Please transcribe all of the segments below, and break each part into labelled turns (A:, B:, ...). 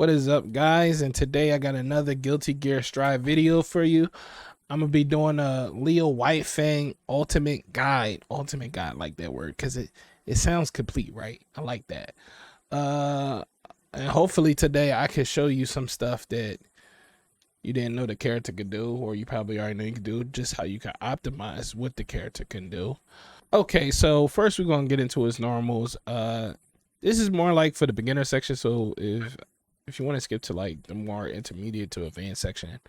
A: What is up, guys? And today I got another Guilty Gear Strive video for you. I'm gonna be doing a Leo WhiteFang ultimate guide. Ultimate guide, like that word, because it sounds complete, right? I like that. And hopefully today I can show you some stuff that you didn't know the character could do, or you probably already know you could do, just how you can optimize what the character can do. Okay, so first we're gonna get into his normals. This is more like for the beginner section, so if you want to skip to like the more intermediate to advanced section,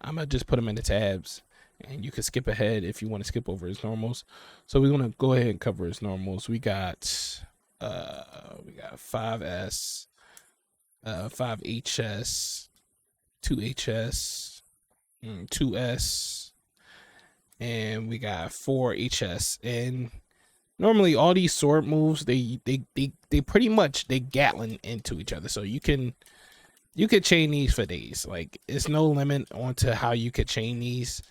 A: I'm gonna just put them in the tabs, and you can skip ahead if you want to skip over his normals. So we're gonna go ahead and cover his normals. We got 5S, 5HS, 2HS, 2S, and we got 4HS. And normally all these sword moves, they pretty much they Gatling into each other, so you could chain these for days. Like, it's no limit onto how you could chain these.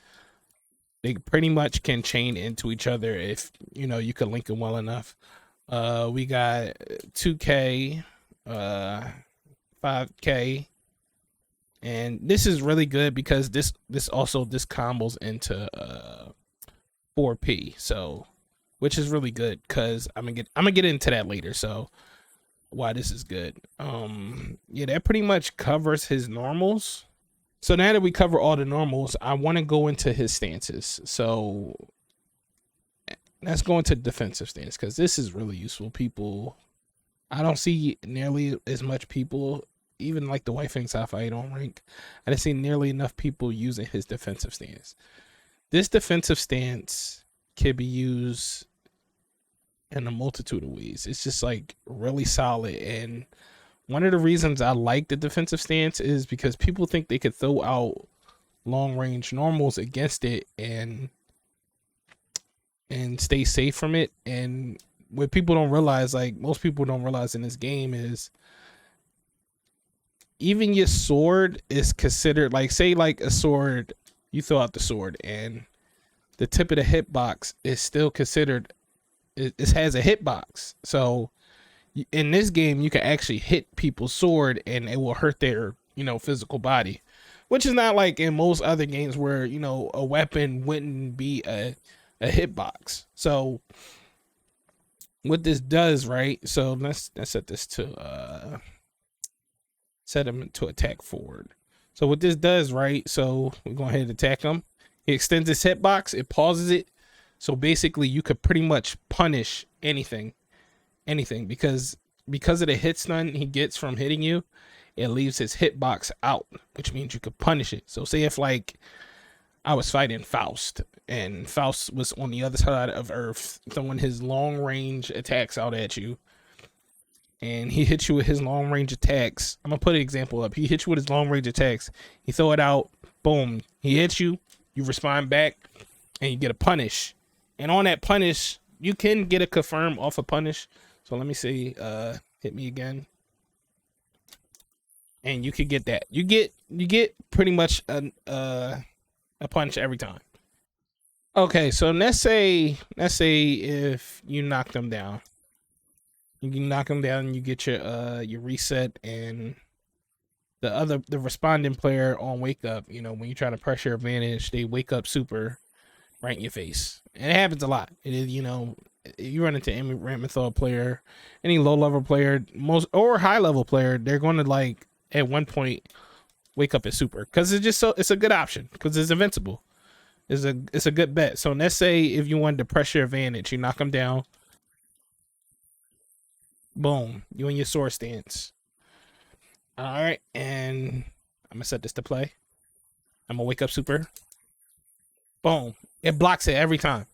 A: They pretty much can chain into each other if you could link them well enough. We got 2K, 5K, and this is really good because this combos into 4P, so which is really good because I'm gonna get into that later. So why this is good. Yeah, that pretty much covers his normals. So now that we cover all the normals, I want to go into his stances. So let's go into defensive stance, because this is really useful. I don't see nearly as much people, even like the WhiteFang Sci-Fi on rank, I didn't see nearly enough people using his defensive stance. This defensive stance can be used in a multitude of ways. It's just like really solid, and one of the reasons I like the defensive stance is because people think they could throw out long range normals against it and stay safe from it. And what people don't realize, like most people don't realize in this game, is even your sword is considered, like, say like a sword, you throw out the sword and the tip of the hitbox is still considered, it has a hitbox. So in this game you can actually hit people's sword and it will hurt their physical body, which is not like in most other games where a weapon wouldn't be a hitbox. So what this does, right, so let's set this to set him to attack forward. So what this does, right, so we're going ahead and attack him. He extends his hitbox, it pauses it. So basically you could pretty much punish anything because of the hit stun he gets from hitting you, it leaves his hitbox out, which means you could punish it. So say if like I was fighting Faust and Faust was on the other side of Earth throwing his long range attacks out at you, and he hits you with his long range attacks. I'm gonna put an example up. He hits you with his long range attacks, he throw it out, boom, he hits you, you respond back, and you get a punish. And on that punish, you can get a confirm off a punish. So let me see, hit me again. And you could get that. You get pretty much a punch every time. Okay, so let's say if you knock them down. You can knock them down and you get your reset, and the responding player on wake up, when you try to pressure advantage, they wake up super right in your face. And it happens a lot. It is, you run into any Ramethor player, any low level player, or high level player, they're going to like at one point wake up as super, because it's a good option because it's invincible. It's a good bet. So let's say if you wanted to pressure advantage, you knock them down, boom, you in your sword stance. All right, and I'm gonna set this to play. I'm gonna wake up super. Boom. It blocks it every time.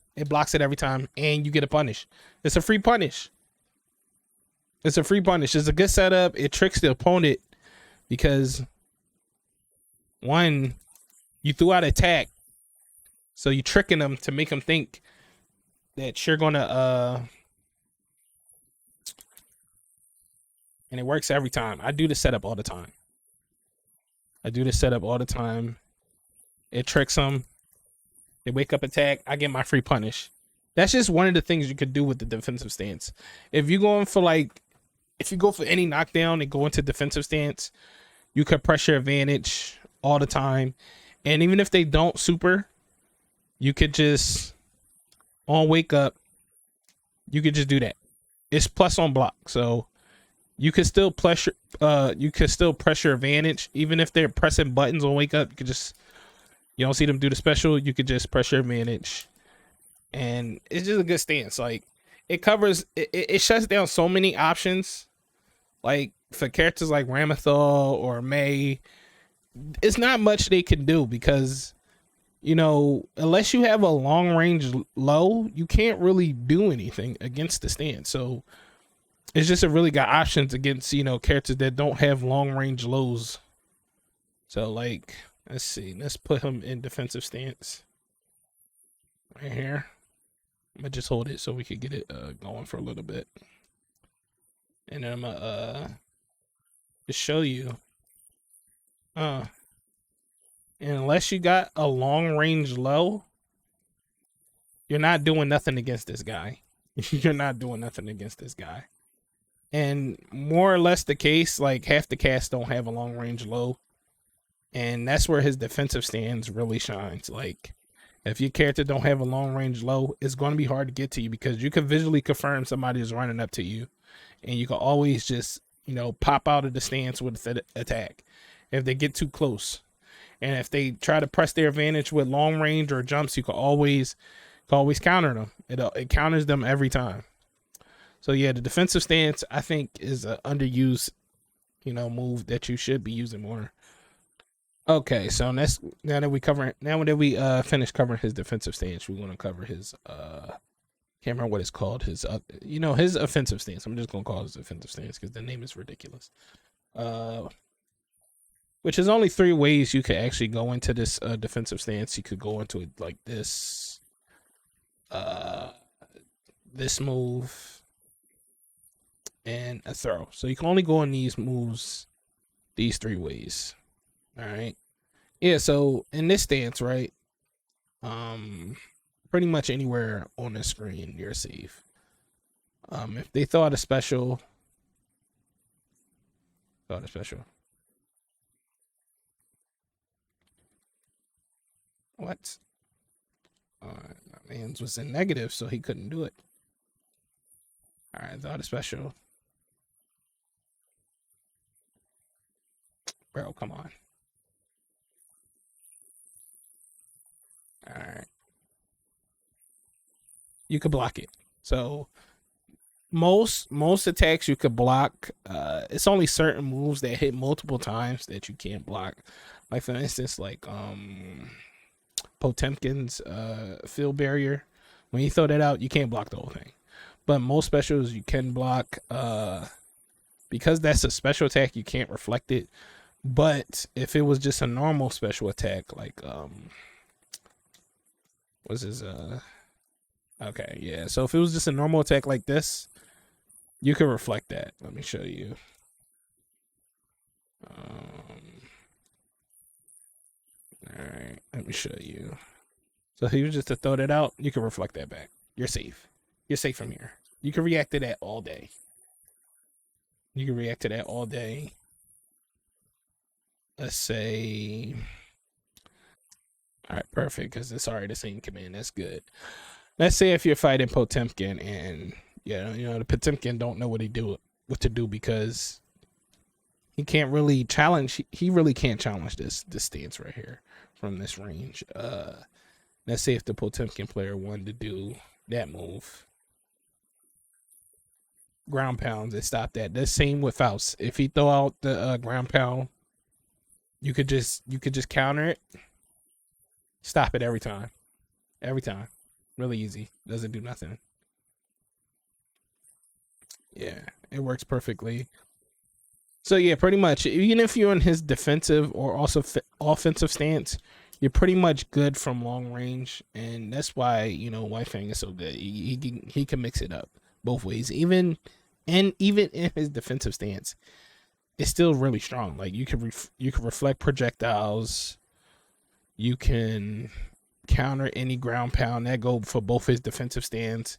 A: And you get a punish. It's a free punish. It's a good setup. It tricks the opponent because, one, you threw out attack, so you're tricking them to make them think that you're gonna and it works every time. I do the setup all the time. It tricks them. They wake up attack, I get my free punish. That's just one of the things you could do with the defensive stance. If you're going for if you go for any knockdown and go into defensive stance, you could press your advantage all the time. And even if they don't super, you could just on wake up, you could just do that. It's plus on block, so you could still press your advantage even if they're pressing buttons on wake up. You could just, you don't see them do the special, you could just press your advantage, and it's just a good stance. Like it covers, it shuts down so many options. Like for characters like Ramathal or May, it's not much they can do because, you know, unless you have a long range low, you can't really do anything against the stance. So it's just a really good options against, you know, characters that don't have long range lows. So like, let's see, let's put him in defensive stance right here. I'm gonna just hold it so we could get it going for a little bit, and then I'm gonna just show you. And unless you got a long range low, you're not doing nothing against this guy. You're not doing nothing against this guy. And more or less the case, like half the cast don't have a long range low. And that's where his defensive stance really shines. Like if your character don't have a long range low, it's going to be hard to get to you because you can visually confirm somebody is running up to you. And you can always just, you know, pop out of the stance with the attack if they get too close. And if they try to press their advantage with long range or jumps, you can always counter them. It counters them every time. So yeah, the defensive stance I think is an underused, you know, move that you should be using more. Okay, so now that we finish covering his defensive stance, we want to cover his can't remember what it's called, his you know, his offensive stance. I'm just gonna call it his offensive stance because the name is ridiculous. Which is only 3 ways you could actually go into this defensive stance. You could go into it like this, this move, and a throw. So you can only go in these moves these 3 ways. All right. Yeah, so in this stance, right? Pretty much anywhere on the screen you're safe. If they throw out a special, What? My man's was in negative, so he couldn't do it. All right, thought a special. Bro, come on. All right. You could block it. So most attacks you could block. It's only certain moves that hit multiple times that you can't block. Like for instance, like Potemkin's field barrier. When you throw that out, you can't block the whole thing. But most specials you can block. Because that's a special attack, you can't reflect it. But if it was just a normal special attack, like what's his okay, yeah. So if it was just a normal attack like this, you can reflect that. Let me show you. Alright, let me show you. So if you was just to throw that out, you can reflect that back. You're safe. You're safe from here. You can react to that all day. Let's say, all right, perfect, because it's already the same command. That's good. Let's say if you're fighting Potemkin and you know the Potemkin don't know what to do because he can't really challenge. He really can't challenge this stance right here from this range. Let's say if the Potemkin player wanted to do that move, ground pounds, it stopped that. The same with Faust. If he throw out the ground pound, you could just counter it, stop it every time. Really easy. Doesn't do nothing. Yeah, it works perfectly. So yeah, pretty much, even if you're in his defensive or also offensive stance, you're pretty much good from long range, and that's why, you know, WhiteFang is so good. He can mix it up both ways. Even in his defensive stance, it's still really strong. Like you can reflect projectiles, you can counter any ground pound that go for both his defensive stance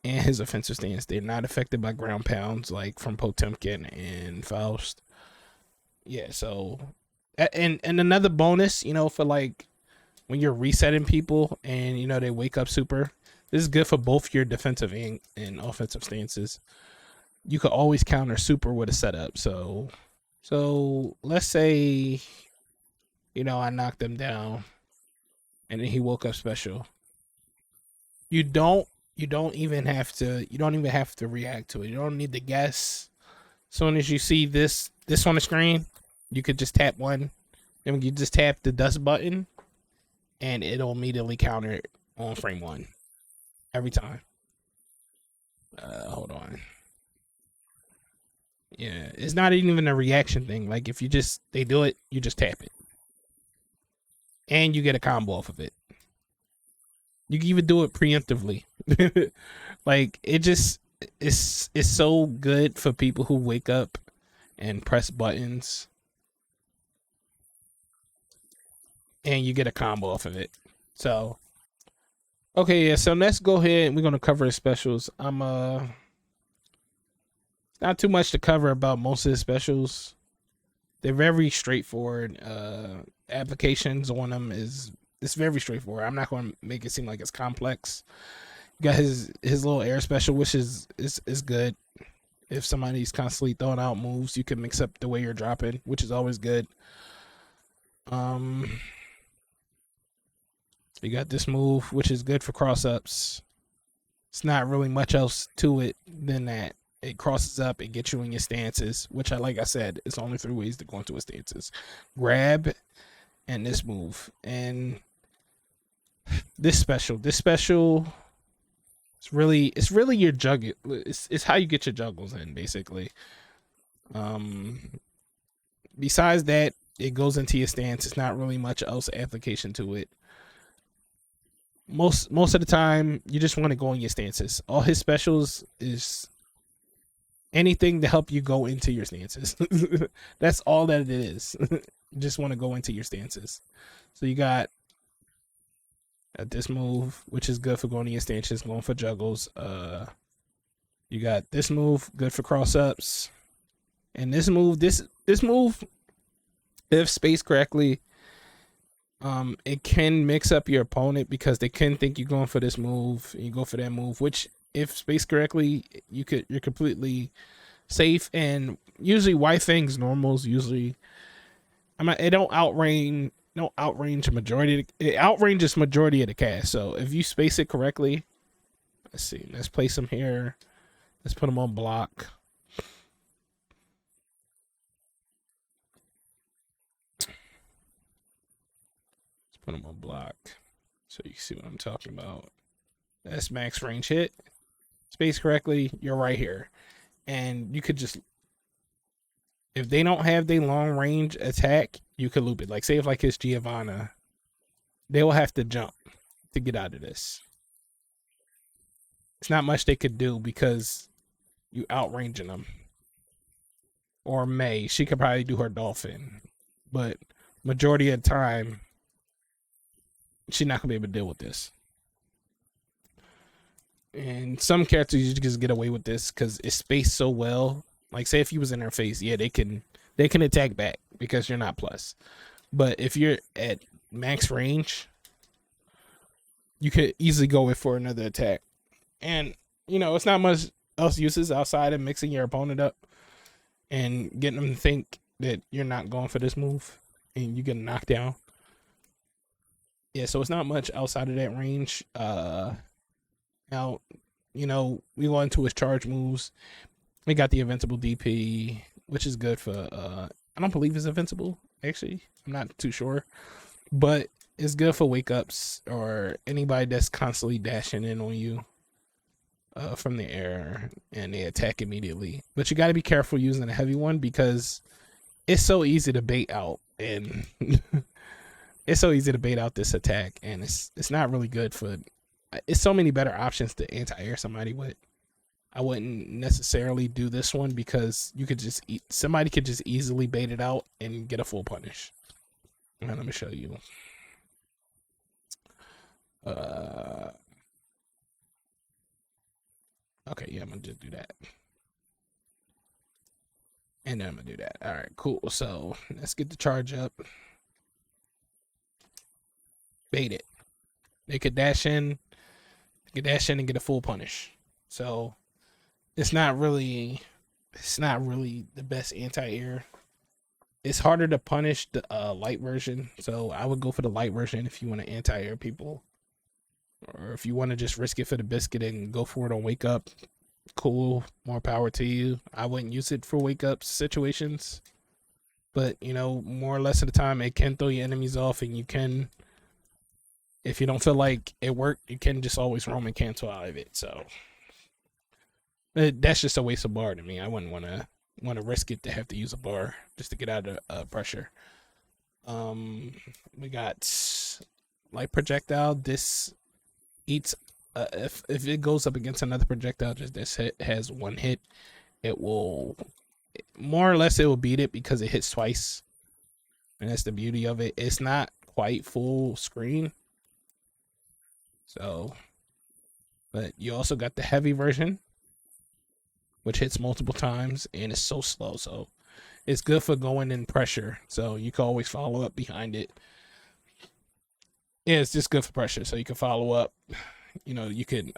A: and his offensive stance. They're not affected by ground pounds like from Potemkin and Faust. Yeah, so and another bonus, for like when you're resetting people and they wake up super. This is good for both your defensive and offensive stances. You could always counter super with a setup. So let's say I knocked him down and then he woke up special. You don't you don't even have to react to it. You don't need to guess. As soon as you see this on the screen, you could just tap one. Then you just tap the dust button and it'll immediately counter it on frame one every time. Hold on. Yeah, it's not even a reaction thing. Like if they do it, you just tap it, and you get a combo off of it. You can even do it preemptively. Like it's so good for people who wake up and press buttons, and you get a combo off of it. So okay, yeah. So let's go ahead. We're gonna cover the specials. I'm not too much to cover about most of the specials. They're very straightforward. Applications on them it's very straightforward. I'm not going to make it seem like it's complex. You got his little air special, which is good. If somebody's constantly throwing out moves, you can mix up the way you're dropping, which is always good. You got this move, which is good for cross ups. It's not really much else to it than that. It crosses up, it gets you in your stances, which like I said, it's only 3 ways to go into a stances. Grab and this move. And this special. It's really your juggle. It's how you get your juggles in, basically. Um Besides that, it goes into your stance. It's not really much else application to it. Most of the time, you just want to go in your stances. All his specials is anything to help you go into your stances. That's all that it is. You just want to go into your stances. So you got this move, which is good for going to your stances, going for juggles. You got this move, good for cross ups, and this move, if spaced correctly, it can mix up your opponent because they can think you're going for this move and you go for that move, which if spaced correctly, you're completely safe. And usually WhiteFang's normals usually, it don't outrange majority. It outranges majority of the cast. So if you space it correctly, let's see. Let's place him here. Let's put him on block. Let's put him on block, so you see what I'm talking about. That's max range hit. Space correctly, you're right here, and you could just, if they don't have their long range attack, you could loop it. Like say if like it's Giovanna, they will have to jump to get out of this. It's not much they could do because you outranging them. Or May, she could probably do her dolphin, but majority of the time, she's not gonna be able to deal with this. And some characters you just get away with this because it's spaced so well. Like say if he was in her face, yeah, they can attack back because you're not plus. But if you're at max range, you could easily go in for another attack. And it's not much else uses outside of mixing your opponent up and getting them to think that you're not going for this move and you get knocked down. Yeah, so it's not much outside of that range. Now, we go into his charge moves. We got the invincible DP, which is good for I don't believe it's invincible, actually. I'm not too sure. But it's good for wake ups or anybody that's constantly dashing in on you from the air and they attack immediately. But you gotta be careful using a heavy one because it's so easy to bait out and it's so easy to bait out this attack and it's not really good for, it's so many better options to anti-air somebody with. I wouldn't necessarily do this one because you could just somebody could just easily bait it out and get a full punish. And let me show you. Okay, yeah, I'm gonna just do that. And then I'm gonna do that. All right, cool. So let's get the charge up. Bait it. They could dash in. And get a full punish. So it's not really the best anti-air. It's harder to punish the light version. So I would go for the light version if you want to anti-air people. Or if you want to just risk it for the biscuit and go for it on wake up, cool, more power to you. I wouldn't use it for wake up situations. But, you know, more or less of the time, it can throw your enemies off, and you can, if you don't feel like it worked, you can just always roam and cancel out of it. So that's just a waste of bar to me. I wouldn't want to risk it to have to use a bar just to get out of pressure. We got light projectile. This eats if it goes up against another projectile, just this hit has one hit, it will more or less it will beat it because it hits twice, and that's the beauty of it. It's not quite full screen, so, but you also got the heavy version, which hits multiple times and it's so slow, so it's good for going in pressure, so you can always follow up behind it. Yeah, it's just good for pressure, so you can follow up. You know, you can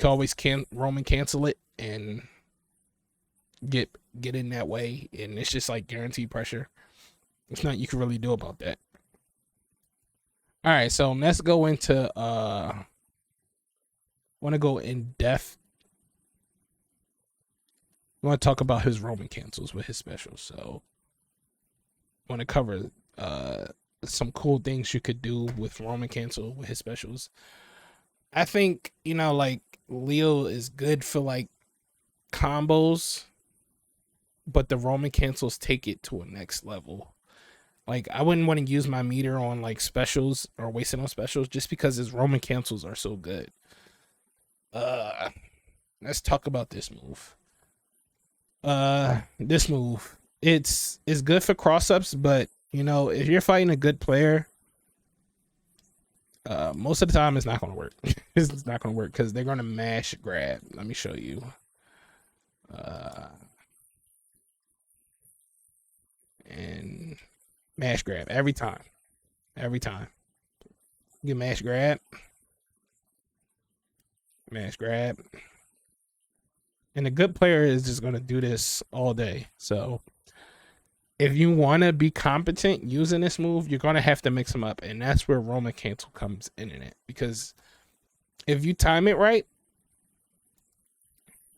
A: always roam and cancel it and get in that way, and it's just like guaranteed pressure. There's nothing you can really do about that. All right, so let's go into want to go in depth. I want to talk about his roaming cancels with his specials. So I want to cover some cool things you could do with roaming cancel with his specials. I think, you know, like Leo is good for like combos, but the roaming cancels take it to a next level. Like, I wouldn't want to use my meter on like specials or waste it on specials just because his roaming cancels are so good. Let's talk about this move. This move, it's good for cross ups, but you know, if you're fighting a good player, most of the time it's not gonna work. It's not gonna work because they're gonna mash grab. Let me show you. And mash grab every time. Every time. You mash grab. Mash grab. And a good player is just gonna do this all day. So if you want to be competent using this move, you're going to have to mix them up. And that's where roaming cancel comes in it. Because if you time it right,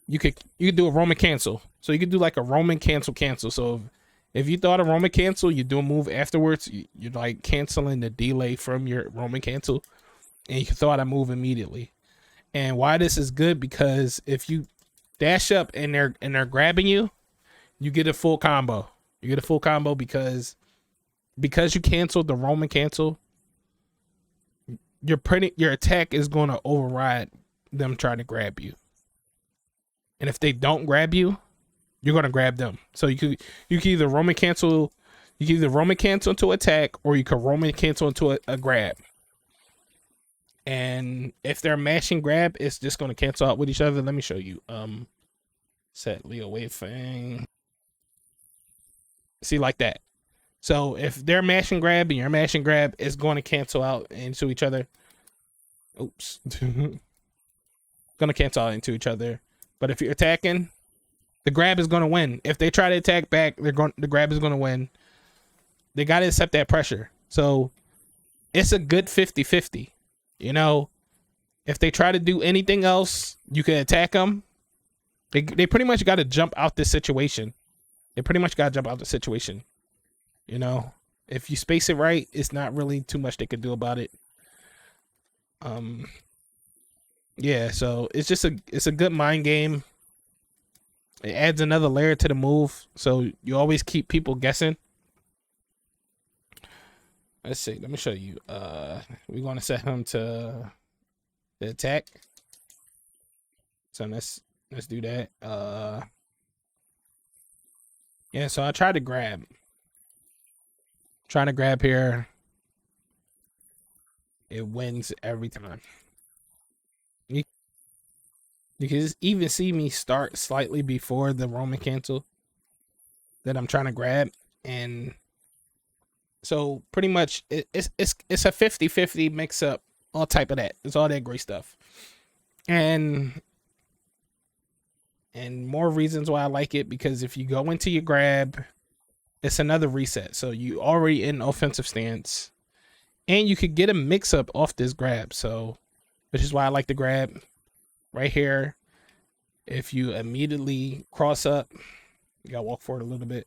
A: you could do a roaming cancel. So you could do like a roaming cancel. So if you thought a roaming cancel, you do a move afterwards. You're like canceling the delay from your roaming cancel. And you can throw out a move immediately. And why this is good, because if you dash up and they're grabbing you, you get a full combo. You get a full combo because you canceled the roaming cancel. Your attack is going to override them trying to grab you. And if they don't grab you, you're going to grab them. So you can either roaming cancel, into attack, or you can roaming cancel into a grab. And if they're mashing grab, it's just going to cancel out with each other. Let me show you. Set Leo WhiteFang. See, like that. So if they're mashing grab and you're mashing grab, it's going to cancel out into each other. Oops. Going to cancel out into each other. But if you're attacking, the grab is going to win. If they try to attack back, the grab is going to win. They got to accept that pressure. So it's a good 50-50. You know, if they try to do anything else, you can attack them. They pretty much got to jump out this situation. You know, if you space it right, it's not really too much they could do about it. Yeah, so it's a good mind game. It adds another layer to the move, so you always keep people guessing. Let's see. Let me show you. We're gonna set him to the attack. So let's do that. Yeah. So I tried to grab. Trying to grab here. It wins every time. You You can even see me start slightly before the Roman cancel that I'm trying to grab. And so pretty much it's a 50-50 mix up, all type of that. It's all that great stuff. And more reasons why I like it, because if you go into your grab, it's another reset. So you already in offensive stance, and you could get a mix up off this grab. So, which is why I like the grab right here. If you immediately cross up, you gotta walk forward a little bit.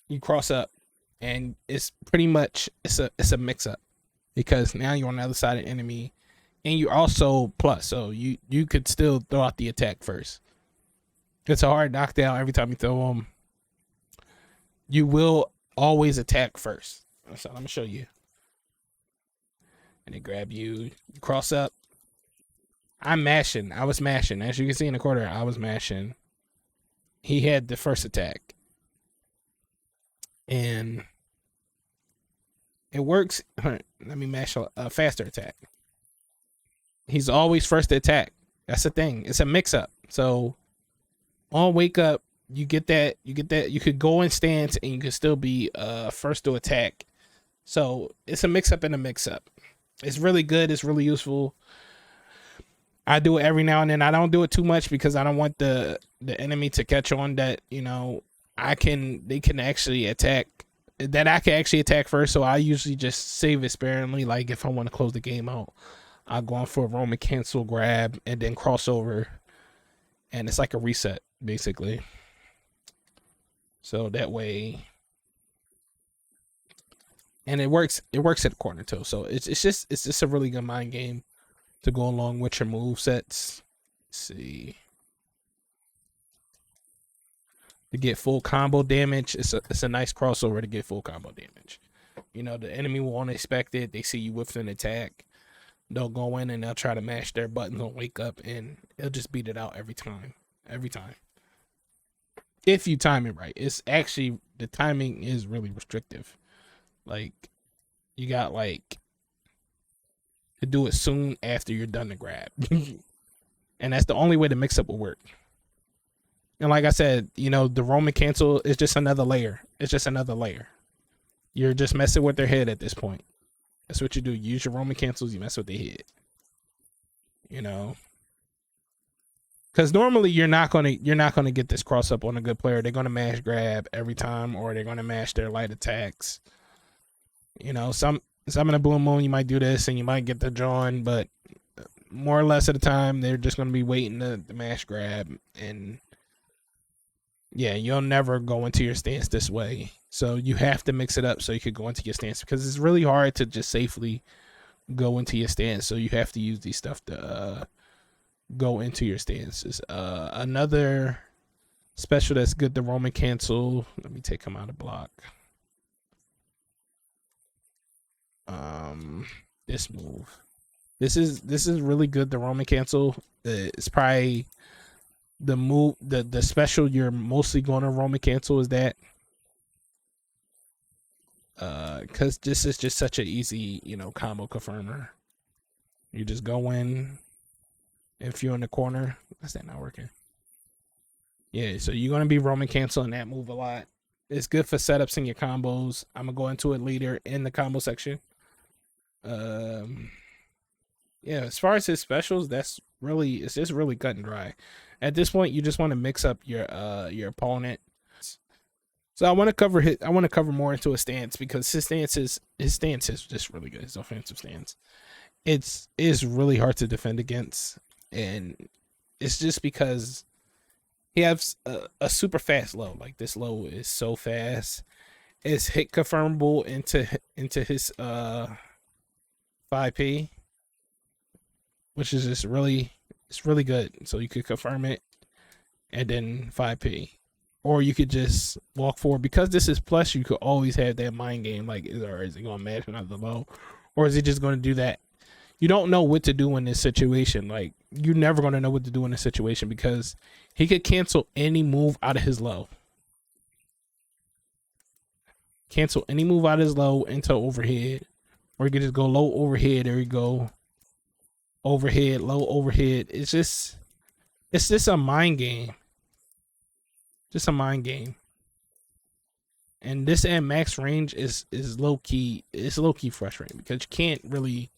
A: You cross up, and it's pretty much it's a mix up, because now you're on the other side of the enemy, and you also plus, so you could still throw out the attack first. It's a hard knockdown every time you throw them. You will always attack first. So I'm gonna show you. And they grab you, you cross up. I'm mashing. I was mashing. As you can see in the corner, I was mashing. He had the first attack. And it works. Let me mash a faster attack. He's always first to attack. That's the thing. It's a mix up. So on wake up, you get that. You could go in stance and you could still be first to attack. So it's a mix up and a mix up. It's really good. It's really useful. I do it every now and then. I don't do it too much because I don't want the enemy to catch on that, you know, they can actually attack, that I can actually attack first. So I usually just save it sparingly. Like if I want to close the game out, I'll go on for a Roman cancel, grab, and then crossover. And it's like a reset, basically. So that way, and it works at the corner too. So it's just a really good mind game to go along with your move sets. Let's see, to get full combo damage, it's a nice crossover to get full combo damage. You know, the enemy won't expect it. They see you with an attack, they'll go in and they'll try to mash their buttons on wake up, and it'll just beat it out every time. If you time it right. It's actually, the timing is really restrictive. Like, you got like to do it soon after you're done the grab. And that's the only way the mix up will work. And like I said, you know, the Roman cancel is just another layer. It's just another layer. You're just messing with their head at this point. That's what you do. You use your Roman cancels, you mess with their head. You know, because normally you're not gonna get this cross up on a good player. They're gonna mash grab every time, or they're gonna mash their light attacks. You know, some in a blue moon you might do this and you might get the John, but more or less of the time they're just gonna be waiting to mash grab. And yeah, you'll never go into your stance this way. So you have to mix it up so you could go into your stance, because it's really hard to just safely go into your stance. So you have to use these stuff to go into your stances. Another special that's good, the Roman cancel. Let me take him out of block. This move. This is really good, the Roman cancel. It's probably the move, the special you're mostly going to Roman cancel is that. Because this is just such an easy, you know, combo confirmer. You just go in. If you're in the corner, that's that not working. Yeah, so you're gonna be Roman canceling that move a lot. It's good for setups in your combos. I'm gonna go into it later in the combo section. Yeah, as far as his specials, it's just really cut and dry. At this point, you just want to mix up your opponent. So I want to cover more into his stance, because his stance is just really good. His offensive stance, it's really hard to defend against, and it's just because he has a super fast low. Like, this low is so fast. It's hit confirmable into his 5P, which is just really good. So you could confirm it and then 5P. Or you could just walk forward. Because this is plus, you could always have that mind game. Like, is it going to match another low? Or is it just going to do that? You don't know what to do in this situation. Like, you're never going to know what to do in this situation, because he could cancel any move out of his low. Cancel any move out of his low into overhead. Or you could just go low overhead. There you go. Overhead, low overhead. It's just, It's just a mind game. Just a mind game. And this at max range is low key. It's low key frustrating because you can't really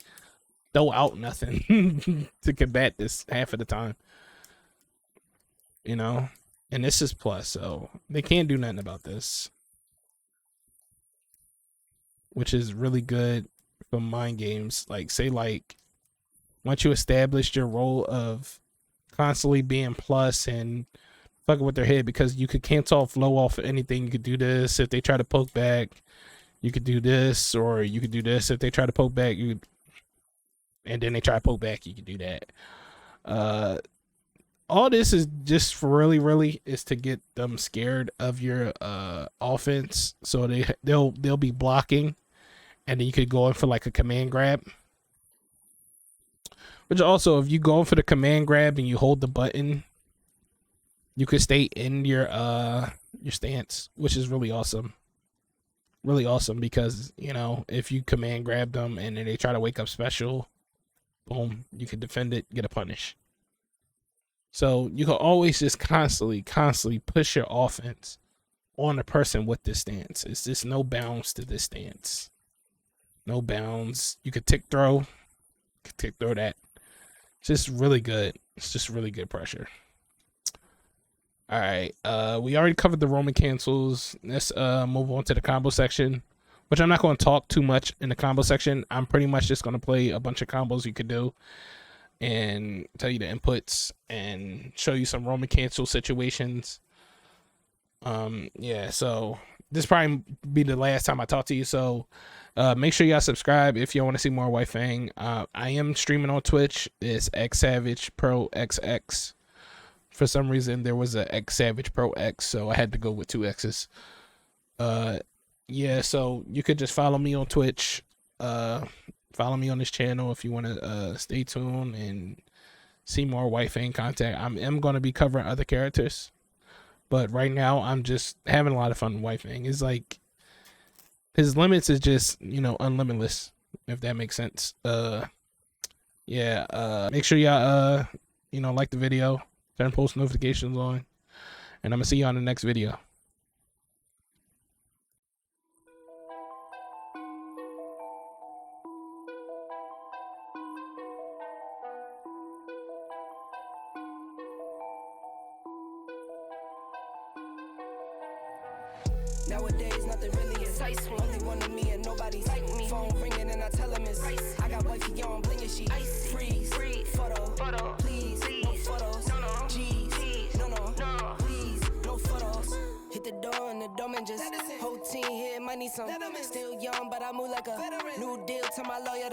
A: throw out nothing to combat this half of the time. You know? And this is plus, so they can't do nothing about this. Which is really good for mind games. Like, say, like, once you established your role of constantly being plus and fucking with their head, because you could cancel flow off anything. You could do this if they try to poke back. You could do this, or you could do this if they try to poke back. And then they try to poke back. You could do that. All this is just for really is to get them scared of your offense, so they'll be blocking, and then you could go in for like a command grab. Which also, if you go in for the command grab and you hold the button, you could stay in your stance, which is really awesome. Really awesome, because, you know, if you command grab them and then they try to wake up special, boom, you can defend it, get a punish. So you can always just constantly push your offense on a person with this stance. It's just no bounds to this stance. No bounds. You could tick throw. Tick throw that. It's just really good. It's just really good pressure. All right. We already covered the Roman cancels. Let's move on to the combo section, which I'm not going to talk too much in the combo section. I'm pretty much just going to play a bunch of combos you could do and tell you the inputs and show you some Roman cancel situations. Yeah, so this probably be the last time I talk to you. So make sure y'all subscribe if you want to see more WhiteFang. I am streaming on Twitch. It's XSavage Pro XX. For some reason there was a XSavage Pro X, so I had to go with 2 X's. Yeah, so you could just follow me on Twitch. Follow me on this channel if you want to stay tuned and see more WhiteFang content. I'm going to be covering other characters, but right now I'm just having a lot of fun with WhiteFang. It's like his limits is just, you know, unlimitless, if that makes sense. Yeah, make sure y'all you know, like the video, turn post notifications on, and I'm gonna see you on the next video.
B: Nowadays, nothing really excites me. Only one of me and nobody's like me. Phone ringing and I tell him it's ice. I got wifey on blinging, she ice. Freeze, photo, please, no photos. No, G's, no, please, no photos. Hit the door and the dome and just whole team here might need some. Still young, but I move like a new deal to my lawyer.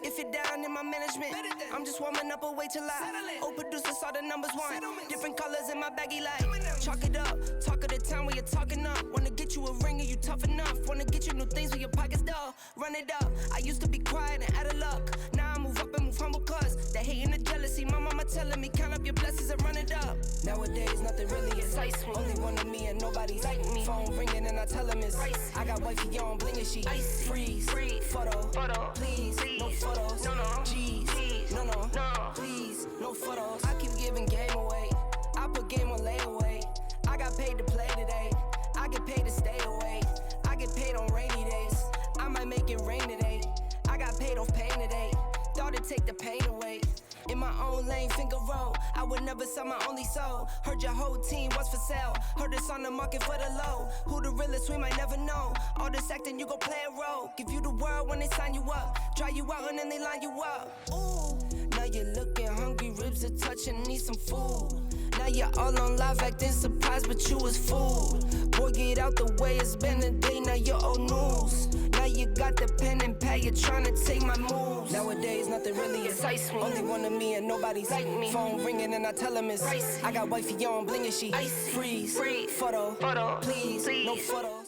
B: If it down in my management, I'm just warming up, wait till I old producers saw the numbers one. Different colors in my baggy light. Chalk it up, talk of the town when you're talking up. Wanna get you a ring and you tough enough. Wanna get you new things when your pockets dull. Run it up. I used to be quiet and out of luck. Now I move up and move humble cause the hate and the jealousy. My mama telling me count up your blessings and run it up. Nowadays nothing really excites me. Only one of me and nobody's like me. Phone ringing and I tell him it's ice. I got wifey on blinging, she ice. Freeze, photo, please, no photos. No, G's, no, please, no photos. I keep giving game away. I put game on layaway. I got paid to play today. I get paid to stay away. I get paid on rainy days. I might make it rain today. I got paid off pain today. Thought it'd take the pain away. In my own lane, finger roll. I would never sell my only soul. Heard your whole team was for sale. Heard it's on the market for the low. Who the realest, we might never know. All this acting, you gon' play a role. Give you the world when they sign you up. Try you out and then they line you up. Ooh, now you're looking hungry, ribs are touching, need some food. Now you're all on live acting surprised, but you was fooled. Boy, get out the way, it's been a day, now you're old news. Now you got the pen and pad, you're trying to take my moves. Nowadays, nothing really excites me. Only one of me and nobody's like me. Phone ringing and I tell him it's ice. I got wifey on blinging, she ice. Freeze, photo, please, no photos.